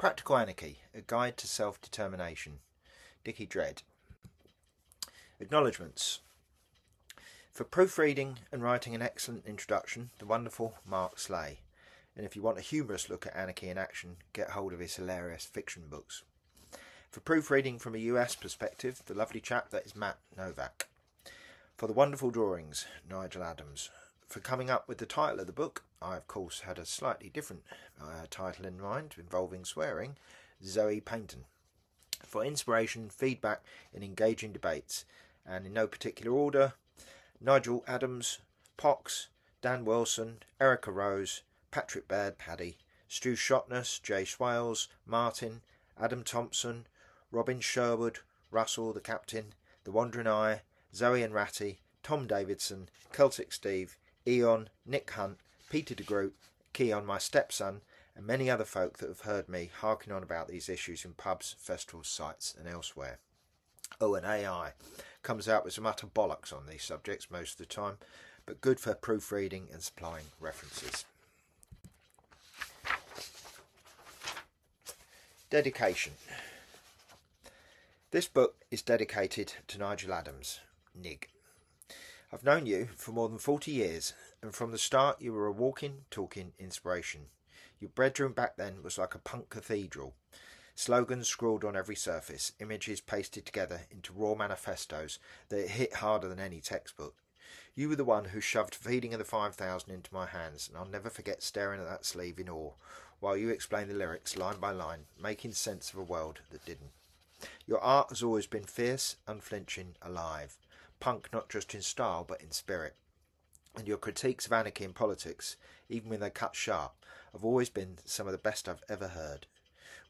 Practical Anarchy, A Guide to Self-Determination. Dicky. Acknowledgements. For proofreading and writing an excellent introduction, the wonderful Mark Sleigh. And if you want a humorous look at anarchy in action, get hold of his hilarious fiction books. For proofreading from a US perspective, the lovely chap that is Matt Novak. For the wonderful drawings, Nigel Adams. For coming up with the title of the book, I of course had a slightly different title in mind involving swearing, Zoe Paynton. For inspiration, feedback and engaging debates, and in no particular order, Nigel Adams, Pox, Dan Wilson, Erica Rose, Patrick Baird Paddy, Stu Shotness, Jay Swales, Martin, Adam Thompson, Robin Sherwood, Russell the Captain, The Wandering Eye, Zoe and Ratty, Tom Davidson, Celtic Steve, Eon, Nick Hunt, Peter de Groot, Keon my stepson, and many other folk that have heard me harking on about these issues in pubs, festivals, sites and elsewhere. Oh, and AI comes out with some utter bollocks on these subjects most of the time, but good for proofreading and supplying references. Dedication. This book is dedicated to Nigel Adams, Nig. I've known you for more than 40 years, and from the start you were a walking, talking inspiration. Your bedroom back then was like a punk cathedral. Slogans scrawled on every surface, images pasted together into raw manifestos that hit harder than any textbook. You were the one who shoved Feeding of the 5,000 into my hands, and I'll never forget staring at that sleeve in awe, while you explained the lyrics line by line, making sense of a world that didn't. Your art has always been fierce, unflinching, alive. Punk not just in style but in spirit. And your critiques of anarchy and politics, even when they cut sharp, have always been some of the best I've ever heard.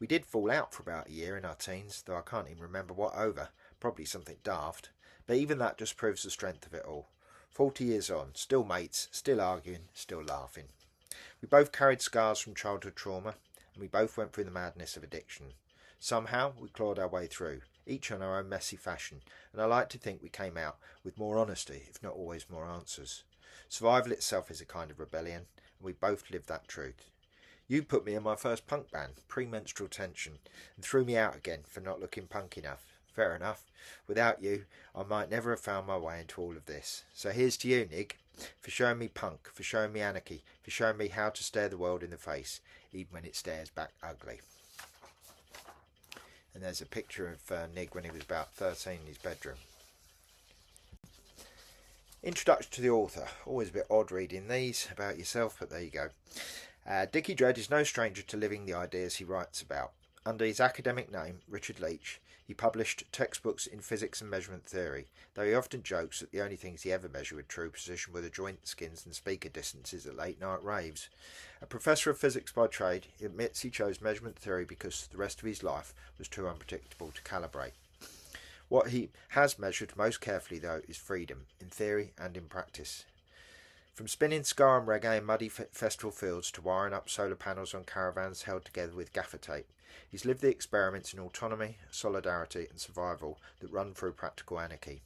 We did fall out for about a year in our teens, though I can't even remember what over, probably something daft, but even that just proves the strength of it all. 40 years on, still mates, still arguing, still laughing. We both carried scars from childhood trauma, and we both went through the madness of addiction. Somehow we clawed our way through, each on our own messy fashion, and I like to think we came out with more honesty, if not always more answers. Survival itself is a kind of rebellion, and we both lived that truth. You put me in my first punk band, Premenstrual Tension, and threw me out again for not looking punk enough. Fair enough. Without you, I might never have found my way into all of this. So here's to you, Nig, for showing me punk, for showing me anarchy, for showing me how to stare the world in the face, even when it stares back ugly. And there's a picture of Nig when he was about 13 in his bedroom. Introduction to the author. Always a bit odd reading these about yourself, but there you go. Dicky is no stranger to living the ideas he writes about. Under his academic name, Richard Leach, he published textbooks in physics and measurement theory, though he often jokes that the only things he ever measured with true precision were the joint skins and speaker distances at late-night raves. A professor of physics by trade, he admits he chose measurement theory because the rest of his life was too unpredictable to calibrate. What he has measured most carefully, though, is freedom, in theory and in practice. From spinning ska and reggae in muddy festival fields to wiring up solar panels on caravans held together with gaffer tape, he's lived the experiments in autonomy, solidarity and survival that run through practical anarchy.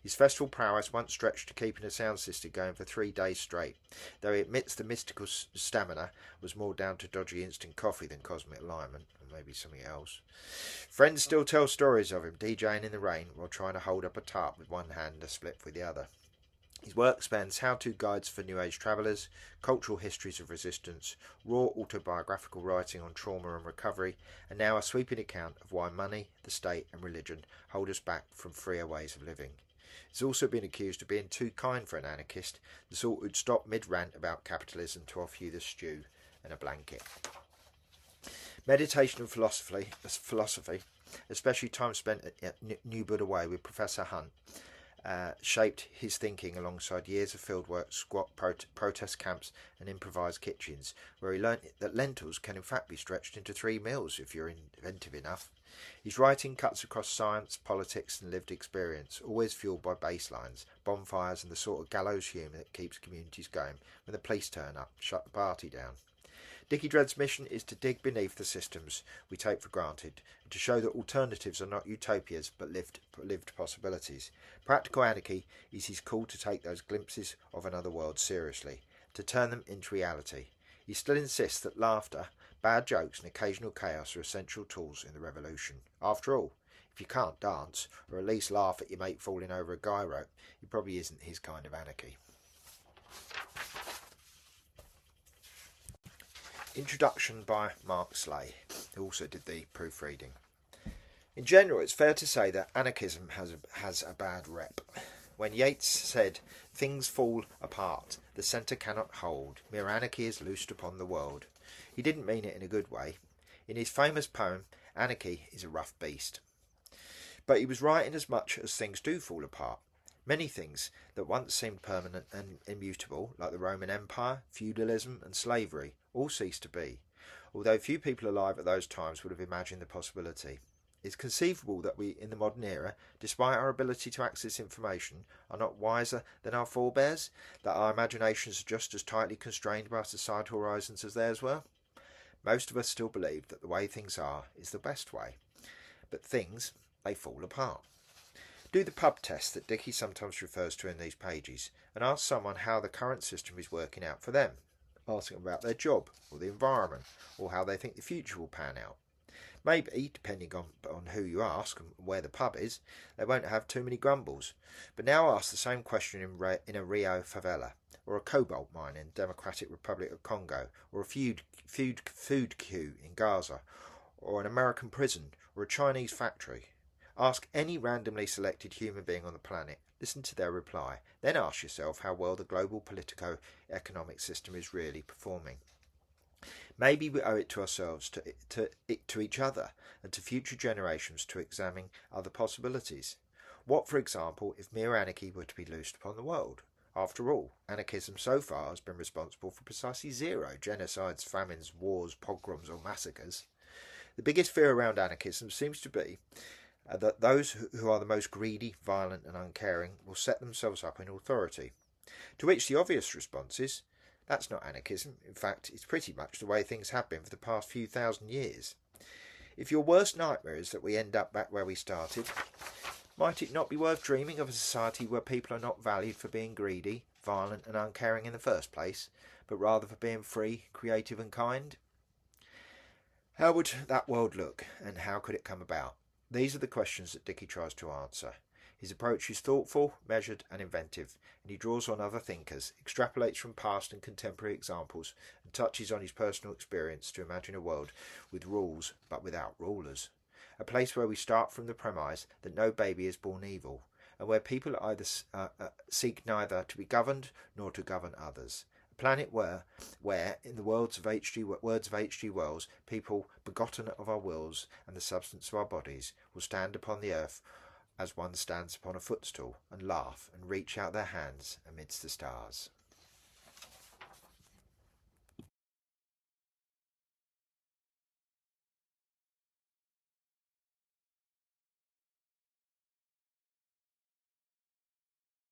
His festival prowess once stretched to keeping a sound system going for 3 days straight, though he admits the mystical stamina was more down to dodgy instant coffee than cosmic alignment, or maybe something else. Friends still tell stories of him DJing in the rain while trying to hold up a tarp with one hand and a split with the other. His work spans how-to guides for New Age travellers, cultural histories of resistance, raw autobiographical writing on trauma and recovery, and now a sweeping account of why money, the state and religion hold us back from freer ways of living. He's also been accused of being too kind for an anarchist, the sort who'd stop mid-rant about capitalism to offer you the stew and a blanket. Meditation and philosophy, especially time spent at New Buddha Way with Professor Hunt, shaped his thinking alongside years of fieldwork, squat protest camps and improvised kitchens, where he learnt that lentils can in fact be stretched into 3 meals if you're inventive enough. His writing cuts across science, politics and lived experience, always fueled by baselines, bonfires and the sort of gallows humour that keeps communities going when the police turn up and shut the party down. Dicky Dread's mission is to dig beneath the systems we take for granted and to show that alternatives are not utopias but lived possibilities. Practical anarchy is his call to take those glimpses of another world seriously, to turn them into reality. He still insists that laughter, Bad jokes and occasional chaos are essential tools in the revolution. After all, if you can't dance, or at least laugh at your mate falling over a guy rope, it probably isn't his kind of anarchy. Introduction by Mark Sleigh, who also did the proofreading. In general, it's fair to say that anarchism has a bad rep. When Yeats said, "Things fall apart, the centre cannot hold, mere anarchy is loosed upon the world," he didn't mean it in a good way. In his famous poem, Anarchy is a rough beast. But he was right in as much as things do fall apart. Many things that once seemed permanent and immutable, like the Roman Empire, feudalism and slavery, all cease to be, although few people alive at those times would have imagined the possibility. It's conceivable that we, in the modern era, despite our ability to access information, are not wiser than our forebears, that our imaginations are just as tightly constrained by societal horizons as theirs were. Most of us still believe that the way things are is the best way, but things, they fall apart. Do the pub test that Dicky sometimes refers to in these pages, and ask someone how the current system is working out for them. Ask them about their job, or the environment, or how they think the future will pan out. Maybe, depending on who you ask and where the pub is, they won't have too many grumbles. But now ask the same question in a Rio favela, or a cobalt mine in Democratic Republic of Congo, or a food queue in Gaza, or an American prison, or a Chinese factory. Ask any randomly selected human being on the planet, listen to their reply, then ask yourself how well the global politico-economic system is really performing. Maybe we owe it to ourselves, to each other, and to future generations to examine other possibilities. What, for example, if mere anarchy were to be loosed upon the world? After all, anarchism so far has been responsible for precisely zero genocides, famines, wars, pogroms or massacres. The biggest fear around anarchism seems to be that those who are the most greedy, violent and uncaring will set themselves up in authority. To which the obvious response is, that's not anarchism. In fact, it's pretty much the way things have been for the past few thousand years. If your worst nightmare is that we end up back where we started, might it not be worth dreaming of a society where people are not valued for being greedy, violent and uncaring in the first place, but rather for being free, creative and kind? How would that world look, and how could it come about? These are the questions that Dicky tries to answer. His approach is thoughtful, measured and inventive, and he draws on other thinkers, extrapolates from past and contemporary examples, and touches on his personal experience to imagine a world with rules but without rulers. A place where we start from the premise that no baby is born evil, and where people either seek neither to be governed nor to govern others. A planet where in the words of H.G. Wells, people begotten of our wills and the substance of our bodies will stand upon the earth as one stands upon a footstool, and laugh and reach out their hands amidst the stars.